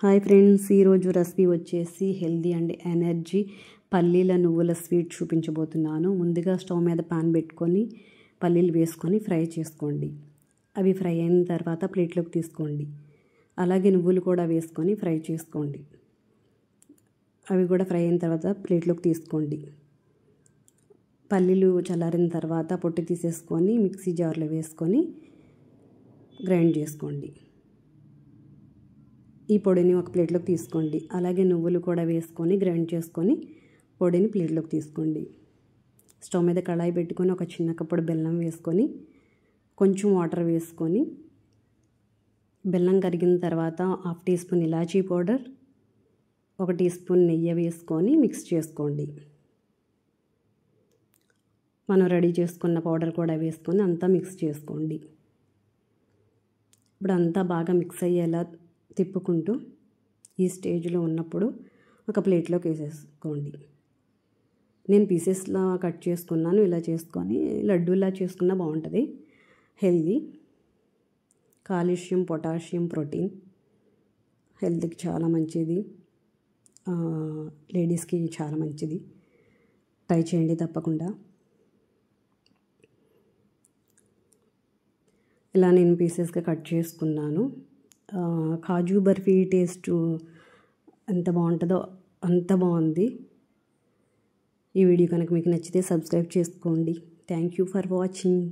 Hi friends, ఈరోజు recipe వచ్చేసి healthy and energy పల్లీల నువ్వుల స్వీట్ చూపించబోతున్నాను. ముందుగా స్టవ్ మీద పాన్ పెట్టుకొని పల్లీలు వేసుకొని ఫ్రై చేసుకోండి. అవి ఫ్రై అయిన తర్వాత ప్లేట్లోకి తీసుకోండి. అలాగే నువ్వులు కూడా వేసుకొని ఫ్రై చేసుకోండి. అవి కూడా ఫ్రై అయిన తర్వాత ప్లేట్లోకి తీసుకోండి. పల్లీలు చల్లారిన తర్వాత పొట్టు తీసేసుకొని మిక్సీ జార్లో వేసుకొని గ్రైండ్ చేసుకోండి. ఈ పొడిని ఒక ప్లేట్లోకి తీసుకోండి. అలాగే నువ్వులు కూడా వేసుకొని గ్రైండ్ చేసుకొని పొడిని ప్లేట్లోకి తీసుకోండి. స్టవ్ మీద కళాయి పెట్టుకొని ఒక చిన్న కప్పుడు బెల్లం వేసుకొని కొంచెం వాటర్ వేసుకొని బెల్లం కరిగిన తర్వాత 1/2 టీ స్పూన్ ఇలాచీ పౌడర్, 1 టీ స్పూన్ నెయ్యి వేసుకొని మిక్స్ చేసుకోండి. మనం రెడీ చేసుకున్న పౌడర్ కూడా వేసుకొని అంతా మిక్స్ చేసుకోండి. ఇప్పుడు అంతా బాగా మిక్స్ అయ్యేలా తిప్పుకుంటూ ఈ స్టేజ్లో ఉన్నప్పుడు ఒక ప్లేట్లోకి వేసేసుకోండి. నేను పీసెస్లా కట్ చేసుకున్నాను. ఇలా చేసుకొని లడ్డూలా చేసుకున్నా బాగుంటుంది. హెల్దీ, కాల్షియం, పొటాషియం, ప్రోటీన్ హెల్త్కి చాలా మంచిది. లేడీస్కి చాలా మంచిది. ట్రై చేయండి తప్పకుండా. ఇలా నేను పీసెస్గా కట్ చేసుకున్నాను. కాజు బర్ఫీ టేస్ట్ ఎంత బాగుంటుందో అంత బాగుంది. ఈ వీడియో కనుక మీకు నచ్చితే సబ్స్క్రైబ్ చేసుకోండి. Thank you for watching.